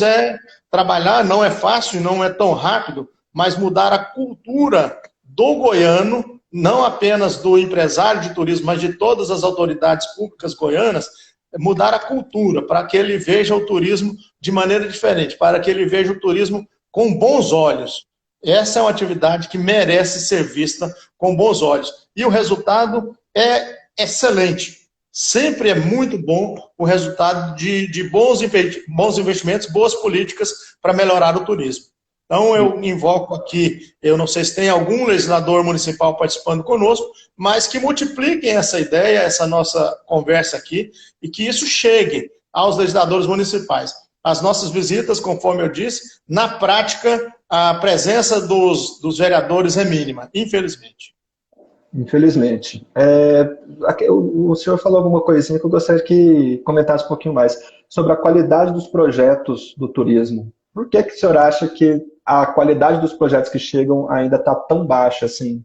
trabalhar, não é fácil, não é tão rápido, mas mudar a cultura do goiano, não apenas do empresário de turismo, mas de todas as autoridades públicas goianas, mudar a cultura para que ele veja o turismo de maneira diferente, para que ele veja o turismo com bons olhos. Essa é uma atividade que merece ser vista com bons olhos. E o resultado é excelente. Sempre é muito bom o resultado de bons investimentos, boas políticas para melhorar o turismo. Então, eu invoco aqui, eu não sei se tem algum legislador municipal participando conosco, mas que multipliquem essa ideia, essa nossa conversa aqui, e que isso chegue aos legisladores municipais. As nossas visitas, conforme eu disse, na prática, a presença dos vereadores é mínima, infelizmente. Infelizmente. O senhor falou alguma coisinha que eu gostaria que comentasse um pouquinho mais sobre a qualidade dos projetos do turismo. Por que o senhor acha que a qualidade dos projetos que chegam ainda está tão baixa assim?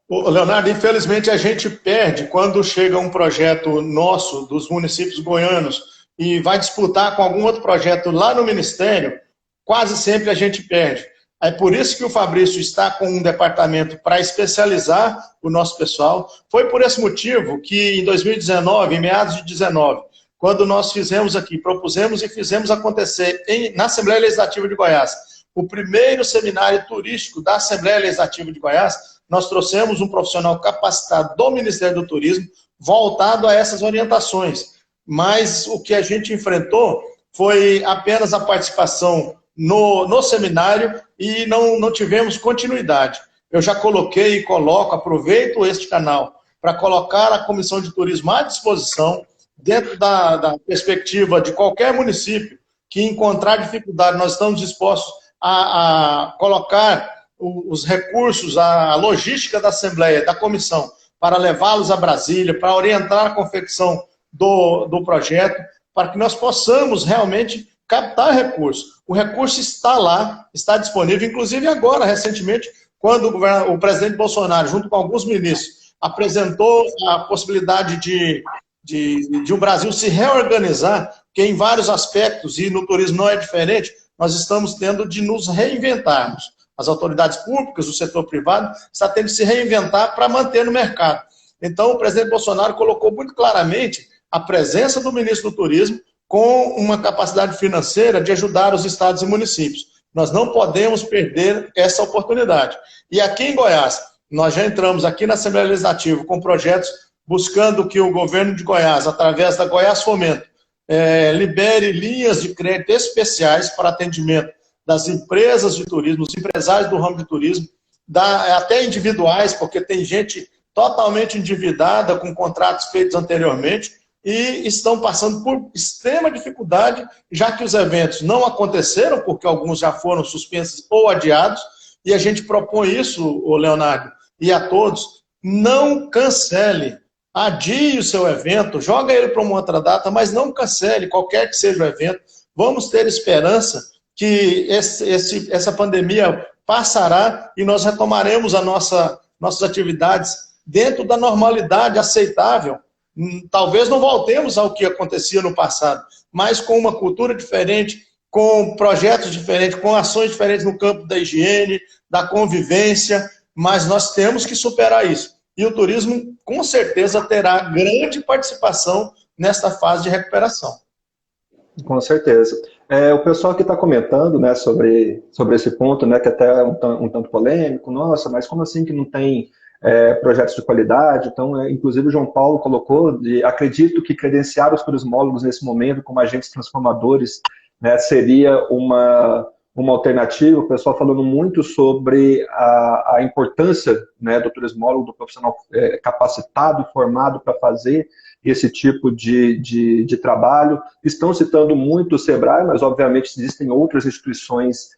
Leonardo, infelizmente a gente perde quando chega um projeto nosso, dos municípios goianos, e vai disputar com algum outro projeto lá no Ministério, quase sempre a gente perde. É por isso que o Fabrício está com um departamento para especializar o nosso pessoal. Foi por esse motivo que em 2019, em meados de 2019, quando nós fizemos aqui, propusemos e fizemos acontecer na Assembleia Legislativa de Goiás, o primeiro seminário turístico da Assembleia Legislativa de Goiás, nós trouxemos um profissional capacitado do Ministério do Turismo, voltado a essas orientações. Mas o que a gente enfrentou foi apenas a participação no seminário e não tivemos continuidade. Eu já coloquei e coloco, aproveito este canal para colocar a Comissão de Turismo à disposição, dentro da perspectiva de qualquer município que encontrar dificuldade, nós estamos dispostos a colocar os recursos, a logística da Assembleia, da Comissão, para levá-los a Brasília, para orientar a confecção do projeto, para que nós possamos realmente captar recursos. O recurso está lá, está disponível, inclusive agora, recentemente, quando o presidente Bolsonaro, junto com alguns ministros, apresentou a possibilidade de o Brasil se reorganizar, que em vários aspectos, e no turismo não é diferente, nós estamos tendo de nos reinventarmos. As autoridades públicas, o setor privado, está tendo de se reinventar para manter no mercado. Então, o presidente Bolsonaro colocou muito claramente a presença do ministro do Turismo com uma capacidade financeira de ajudar os estados e municípios. Nós não podemos perder essa oportunidade. E aqui em Goiás, nós já entramos aqui na Assembleia Legislativa com projetos buscando que o governo de Goiás, através da Goiás Fomento, libere linhas de crédito especiais para atendimento das empresas de turismo, dos empresários do ramo de turismo, até individuais, porque tem gente totalmente endividada com contratos feitos anteriormente e estão passando por extrema dificuldade, já que os eventos não aconteceram, porque alguns já foram suspensos ou adiados, e a gente propõe isso, o Leonardo, e a todos, não cancele, adie o seu evento, joga ele para uma outra data, mas não cancele, qualquer que seja o evento. Vamos ter esperança que essa pandemia passará e nós retomaremos nossas atividades dentro da normalidade aceitável. Talvez não voltemos ao que acontecia no passado, mas com uma cultura diferente, com projetos diferentes, com ações diferentes no campo da higiene, da convivência, mas nós temos que superar isso. E o turismo, com certeza, terá grande participação nesta fase de recuperação. Com certeza. O pessoal que está comentando, né, sobre esse ponto, né, que até é um tanto polêmico, nossa, mas como assim que não tem projetos de qualidade? Então, inclusive o João Paulo colocou, acredito que credenciar os turismólogos nesse momento como agentes transformadores, né, seria uma alternativa. O pessoal falando muito sobre a importância, né, do turismólogo, do profissional capacitado, formado para fazer esse tipo de trabalho. Estão citando muito o SEBRAE, mas obviamente existem outras instituições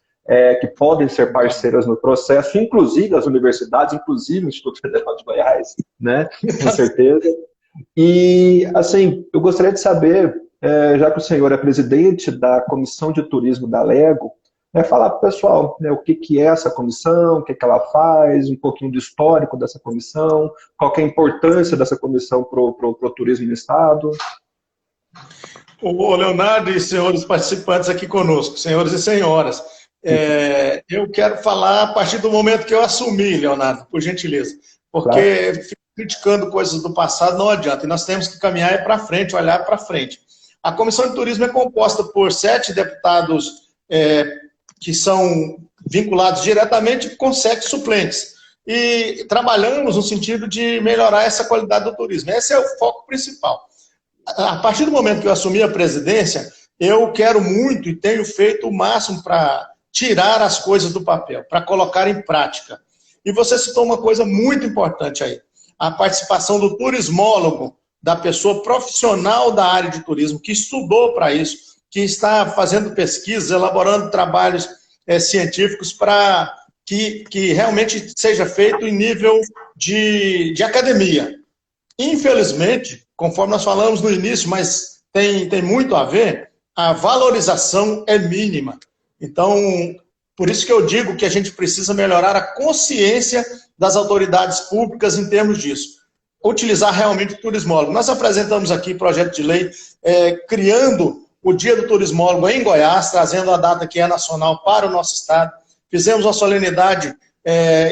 que podem ser parceiras no processo, inclusive as universidades, inclusive o Instituto Federal de Goiás, né, com certeza. E, assim, eu gostaria de saber, já que o senhor é presidente da Comissão de Turismo da LEGO, falar para o pessoal, né, o que é essa comissão, o que ela faz, um pouquinho do histórico dessa comissão, qual que é a importância dessa comissão para o turismo no Estado. O Leonardo e senhores participantes aqui conosco, senhores e senhoras, eu quero falar a partir do momento que eu assumi, Leonardo, por gentileza, porque claro, criticando coisas do passado não adianta, e nós temos que caminhar para frente, olhar para frente. A Comissão de Turismo é composta por 7 deputados que são vinculados diretamente com 7 suplentes. E trabalhamos no sentido de melhorar essa qualidade do turismo. Esse é o foco principal. A partir do momento que eu assumi a presidência, eu quero muito e tenho feito o máximo para tirar as coisas do papel, para colocar em prática. E você citou uma coisa muito importante aí, a participação do turismólogo, da pessoa profissional da área de turismo, que estudou para isso, que está fazendo pesquisas, elaborando trabalhos científicos para que realmente seja feito em nível de academia. Infelizmente, conforme nós falamos no início, mas tem muito a ver, a valorização é mínima. Então, por isso que eu digo que a gente precisa melhorar a consciência das autoridades públicas em termos disso. Utilizar realmente o turismólogo. Nós apresentamos aqui projeto de lei criando o Dia do Turismólogo em Goiás, trazendo a data que é nacional para o nosso estado. Fizemos uma solenidade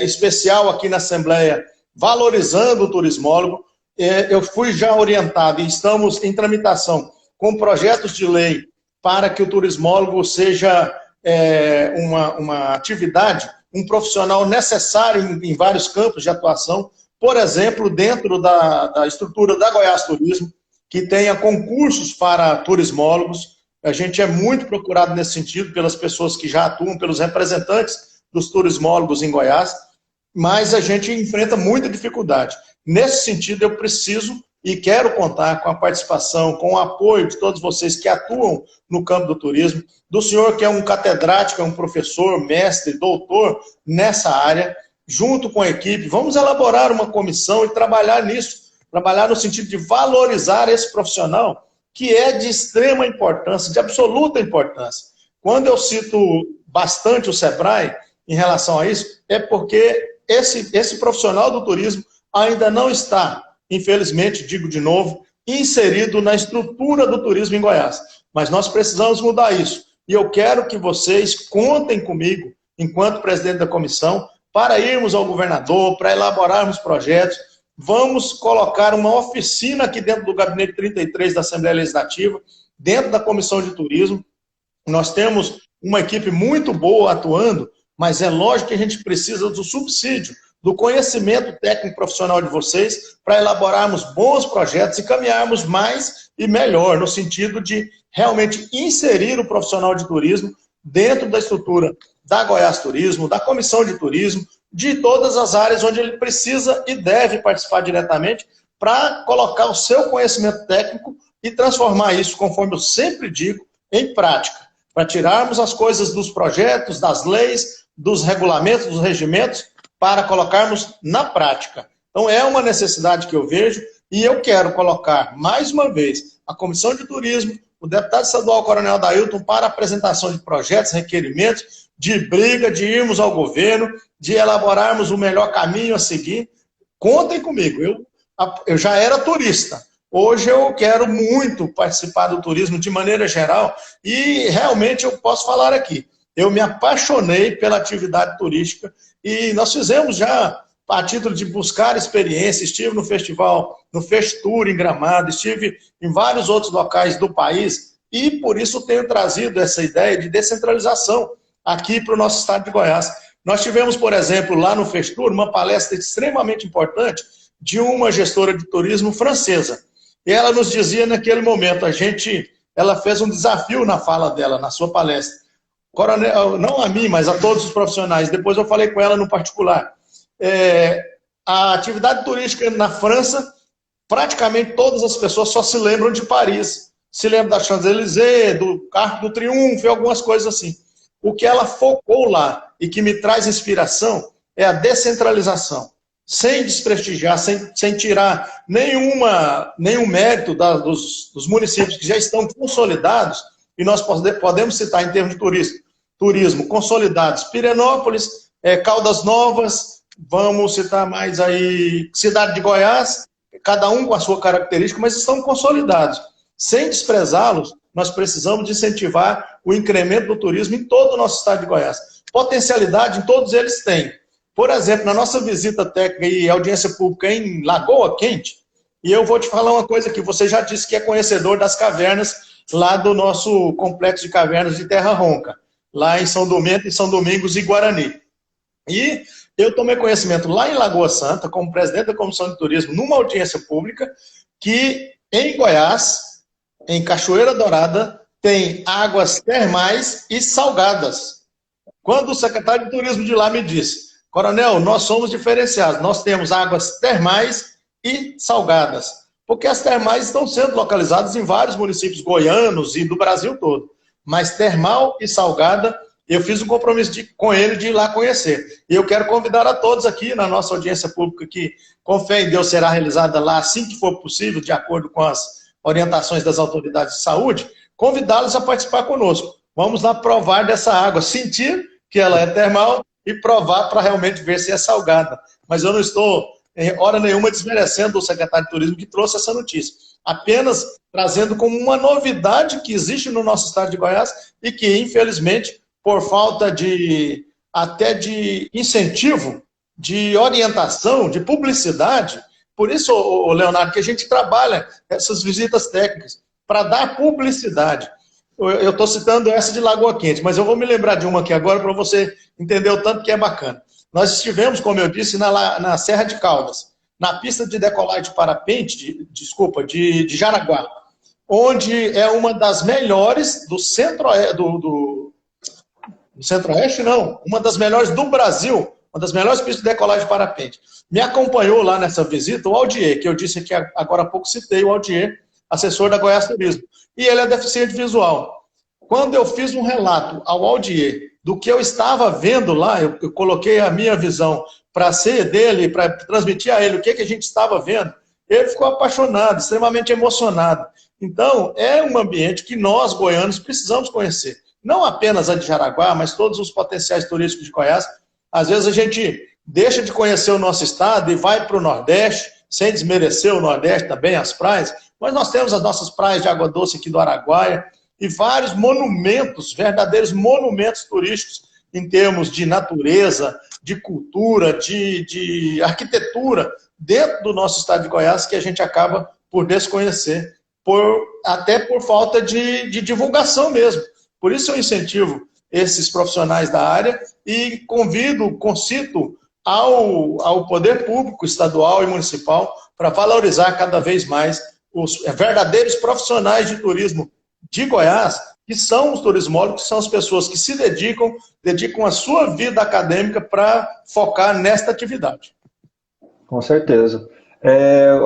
especial aqui na Assembleia, valorizando o turismólogo. Eu fui já orientado e estamos em tramitação com projetos de lei para que o turismólogo seja uma atividade, um profissional necessário em vários campos de atuação, por exemplo, dentro da estrutura da Goiás Turismo, que tenha concursos para turismólogos. A gente é muito procurado nesse sentido pelas pessoas que já atuam, pelos representantes dos turismólogos em Goiás, mas a gente enfrenta muita dificuldade. Nesse sentido, eu preciso e quero contar com a participação, com o apoio de todos vocês que atuam no campo do turismo, do senhor que é um catedrático, é um professor, mestre, doutor nessa área, junto com a equipe. Vamos elaborar uma comissão e trabalhar nisso, trabalhar no sentido de valorizar esse profissional, que é de extrema importância, de absoluta importância. Quando eu cito bastante o Sebrae em relação a isso, é porque esse profissional do turismo ainda não está, infelizmente, digo de novo, inserido na estrutura do turismo em Goiás. Mas nós precisamos mudar isso. E eu quero que vocês contem comigo, enquanto presidente da comissão, para irmos ao governador, para elaborarmos projetos. Vamos colocar uma oficina aqui dentro do Gabinete 33 da Assembleia Legislativa, dentro da Comissão de Turismo. Nós temos uma equipe muito boa atuando, mas é lógico que a gente precisa do subsídio, do conhecimento técnico profissional de vocês, para elaborarmos bons projetos e caminharmos mais e melhor, no sentido de realmente inserir o profissional de turismo dentro da estrutura da Goiás Turismo, da Comissão de Turismo, de todas as áreas onde ele precisa e deve participar diretamente, para colocar o seu conhecimento técnico e transformar isso, conforme eu sempre digo, em prática, para tirarmos as coisas dos projetos, das leis, dos regulamentos, dos regimentos, para colocarmos na prática. Então é uma necessidade que eu vejo e eu quero colocar, mais uma vez, a Comissão de Turismo, o deputado estadual Coronel Adailton, para apresentação de projetos, requerimentos, de briga, de irmos ao governo, de elaborarmos o melhor caminho a seguir. Contem comigo, eu já era turista, hoje eu quero muito participar do turismo de maneira geral e realmente eu posso falar aqui, eu me apaixonei pela atividade turística e nós fizemos já, a título de buscar experiência, estive no festival, no Festour em Gramado, estive em vários outros locais do país e por isso tenho trazido essa ideia de descentralização aqui para o nosso estado de Goiás. Nós tivemos, por exemplo, lá no Festour, uma palestra extremamente importante de uma gestora de turismo francesa. E ela nos dizia naquele momento, ela fez um desafio na fala dela, na sua palestra. Coronel, não a mim, mas a todos os profissionais. Depois eu falei com ela no particular. A atividade turística na França, praticamente todas as pessoas só se lembram de Paris. Se lembram da Champs-Élysées, do Arco do Triunfo e algumas coisas assim. O que ela focou lá e que me traz inspiração é a descentralização. Sem desprestigiar, sem tirar nenhum mérito dos municípios que já estão consolidados, e nós podemos citar em termos de turismo consolidados, Pirenópolis, Caldas Novas, vamos citar mais aí, Cidade de Goiás, cada um com a sua característica, mas estão consolidados. Sem desprezá-los, nós precisamos de incentivar o incremento do turismo em todo o nosso estado de Goiás. Potencialidade em todos eles têm. Por exemplo, na nossa visita técnica e audiência pública em Lagoa Quente, e eu vou te falar uma coisa que você já disse que é conhecedor das cavernas lá do nosso complexo de cavernas de Terra Ronca, lá em São Domingos e Guarani. E eu tomei conhecimento lá em Lagoa Santa, como presidente da Comissão de Turismo, numa audiência pública, que em Goiás, em Cachoeira Dourada, tem águas termais e salgadas. Quando o secretário de Turismo de lá me disse, Coronel, nós somos diferenciados, nós temos águas termais e salgadas, porque as termais estão sendo localizadas em vários municípios goianos e do Brasil todo, mas termal e salgada, eu fiz um compromisso com ele de ir lá conhecer. E eu quero convidar a todos aqui na nossa audiência pública, que com fé em Deus será realizada lá assim que for possível, de acordo com as orientações das autoridades de saúde, convidá-los a participar conosco. Vamos lá provar dessa água, sentir que ela é termal e provar para realmente ver se é salgada. Mas eu não estou, em hora nenhuma, desmerecendo o secretário de Turismo que trouxe essa notícia. Apenas trazendo como uma novidade que existe no nosso estado de Goiás e que, infelizmente, por falta até de incentivo, de orientação, de publicidade, por isso, Leonardo, que a gente trabalha essas visitas técnicas. para dar publicidade. Eu estou citando essa de Lagoa Quente, mas eu vou me lembrar de uma aqui agora para você entender o tanto que é bacana. Nós estivemos, como eu disse, na Serra de Caldas, na pista de decolagem de parapente, de Jaraguá, onde é uma das melhores do Centro-Oeste, não, uma das melhores do Brasil, uma das melhores pistas de decolagem de parapente. Me acompanhou lá nessa visita o Aldier, que eu disse aqui agora há pouco, citei o Aldier, assessor da Goiás Turismo, e ele é deficiente visual. Quando eu fiz um relato ao Aldier do que eu estava vendo lá, eu coloquei a minha visão para ser dele, para transmitir a ele o que a gente estava vendo, ele ficou apaixonado, extremamente emocionado. Então, é um ambiente que nós, goianos, precisamos conhecer. Não apenas a de Jaraguá, mas todos os potenciais turísticos de Goiás. Às vezes a gente deixa de conhecer o nosso estado e vai para o Nordeste, sem desmerecer o Nordeste também, as praias, mas nós temos as nossas praias de água doce aqui do Araguaia e vários monumentos, verdadeiros monumentos turísticos em termos de natureza, de cultura, de arquitetura dentro do nosso estado de Goiás que a gente acaba por desconhecer, até por falta de divulgação mesmo. Por isso eu incentivo esses profissionais da área e concito ao poder público estadual e municipal para valorizar cada vez mais os verdadeiros profissionais de turismo de Goiás, que são os turismólogos, que são as pessoas que se dedicam a sua vida acadêmica para focar nesta atividade. Com certeza.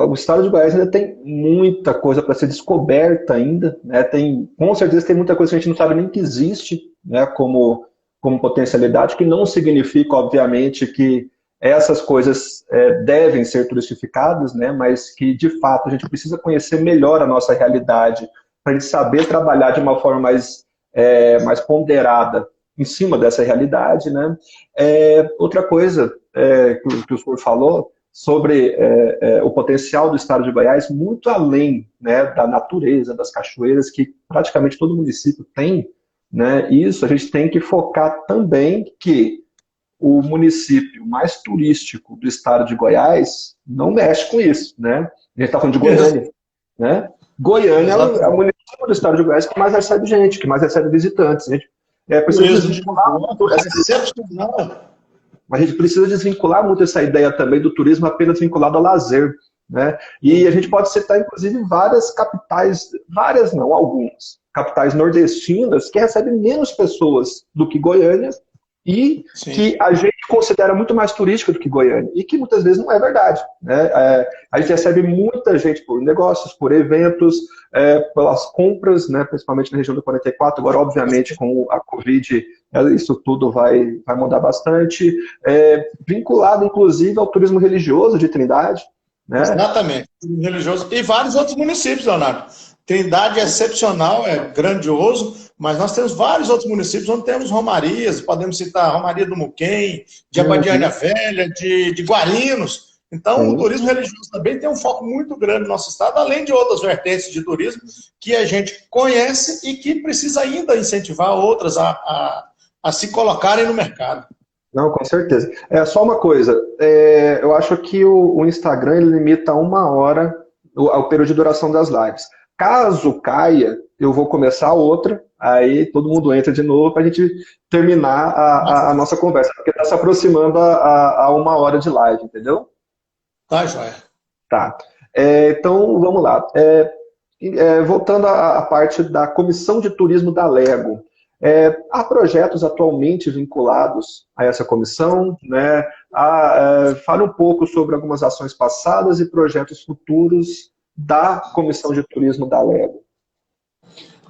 O estado de Goiás ainda tem muita coisa para ser descoberta ainda, né? Com certeza tem muita coisa que a gente não sabe nem que existe, né? como potencialidade, que não significa, obviamente, que essas coisas devem ser turistificadas, né? Mas que, de fato, a gente precisa conhecer melhor a nossa realidade, para a gente saber trabalhar de uma forma mais ponderada em cima dessa realidade, né? Outra coisa que o senhor falou sobre o potencial do estado de Goiás, muito além, né, da natureza, das cachoeiras, que praticamente todo município tem, né? Isso a gente tem que focar também que o município mais turístico do estado de Goiás não mexe com isso, né? A gente está falando de Goiânia, né? Goiânia é o município do estado de Goiás que mais recebe gente, que mais recebe visitantes. A gente precisa desvincular muito a gente precisa desvincular muito essa ideia também do turismo apenas vinculado ao lazer, né? E a gente pode citar, inclusive, várias capitais, algumas capitais nordestinas que recebem menos pessoas do que Goiânia e Sim. que a gente considera muito mais turística do que Goiânia, e que muitas vezes não é verdade, né? A gente recebe muita gente por negócios, por eventos, pelas compras, né? Principalmente na região do 44, agora obviamente com a Covid isso tudo vai mudar bastante, vinculado inclusive ao turismo religioso de Trindade, né? Exatamente, religioso, e vários outros municípios, Leonardo. Trindade é excepcional, é grandioso, mas nós temos vários outros municípios onde temos romarias, podemos citar a Romaria do Muquem, de Abadiânia Velha, de Guarinos. Então, o turismo religioso também tem um foco muito grande no nosso estado, além de outras vertentes de turismo que a gente conhece e que precisa ainda incentivar outras a se colocarem no mercado. Não, com certeza. Só uma coisa, eu acho que o Instagram ele limita 1 hora o período de duração das lives. Caso caia, eu vou começar outra, aí todo mundo entra de novo para a gente terminar a nossa conversa, porque está se aproximando a 1 hora de live, entendeu? Tá, joia. Tá. Então, vamos lá. Voltando à parte da Comissão de Turismo da Lego. Há projetos atualmente vinculados a essa comissão, né? Fale um pouco sobre algumas ações passadas e projetos futuros da Comissão de Turismo da Lego.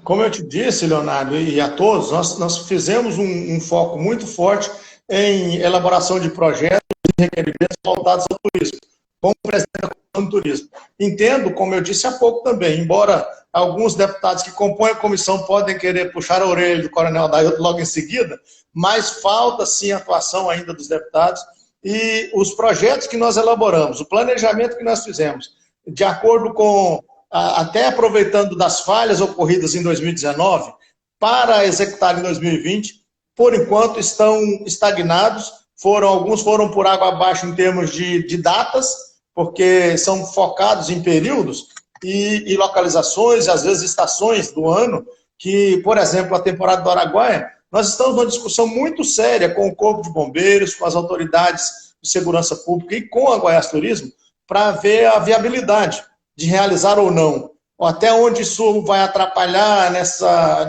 Como eu te disse, Leonardo, e a todos, nós fizemos um foco muito forte em elaboração de projetos e requerimentos voltados ao turismo, como presidente da Comissão de Turismo. Entendo, como eu disse há pouco também, embora alguns deputados que compõem a comissão podem querer puxar a orelha do Coronel Dailton logo em seguida, mas falta sim a atuação ainda dos deputados e os projetos que nós elaboramos, o planejamento que nós fizemos, de acordo com, até aproveitando das falhas ocorridas em 2019, para executar em 2020, por enquanto estão estagnados, alguns foram por água abaixo em termos de datas, porque são focados em períodos, e localizações, às vezes estações do ano, que, por exemplo, a temporada do Araguaia, nós estamos numa discussão muito séria com o Corpo de Bombeiros, com as autoridades de segurança pública e com a Goiás Turismo, para ver a viabilidade de realizar ou não, ou até onde isso vai atrapalhar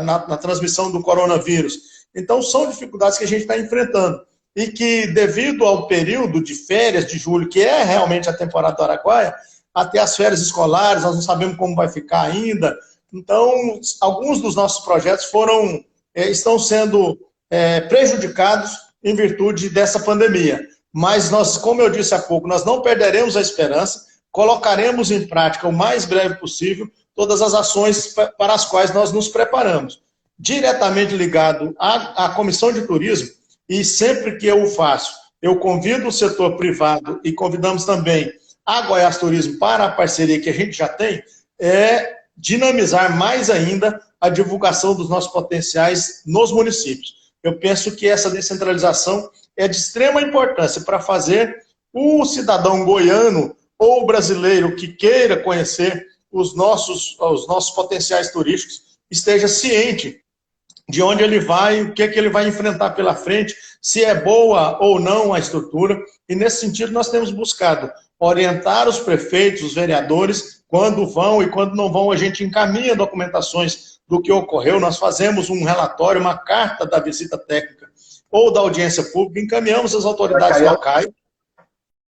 na transmissão do coronavírus. Então, são dificuldades que a gente está enfrentando e que, devido ao período de férias de julho, que é realmente a temporada do Araguaia, até as férias escolares, nós não sabemos como vai ficar ainda. Então, alguns dos nossos projetos estão sendo prejudicados em virtude dessa pandemia. Mas nós, como eu disse há pouco, nós não perderemos a esperança, colocaremos em prática o mais breve possível todas as ações para as quais nós nos preparamos. Diretamente ligado à Comissão de Turismo, e sempre que eu o faço, eu convido o setor privado e convidamos também a Goiás Turismo para a parceria que a gente já tem, é dinamizar mais ainda a divulgação dos nossos potenciais nos municípios. Eu penso que essa descentralização é de extrema importância para fazer o cidadão goiano ou brasileiro que queira conhecer os nossos potenciais turísticos esteja ciente de onde ele vai, o que ele vai enfrentar pela frente, se é boa ou não a estrutura. E nesse sentido nós temos buscado orientar os prefeitos, os vereadores, quando vão e quando não vão, a gente encaminha documentações do que ocorreu, nós fazemos um relatório, uma carta da visita técnica ou da audiência pública, encaminhamos às autoridades locais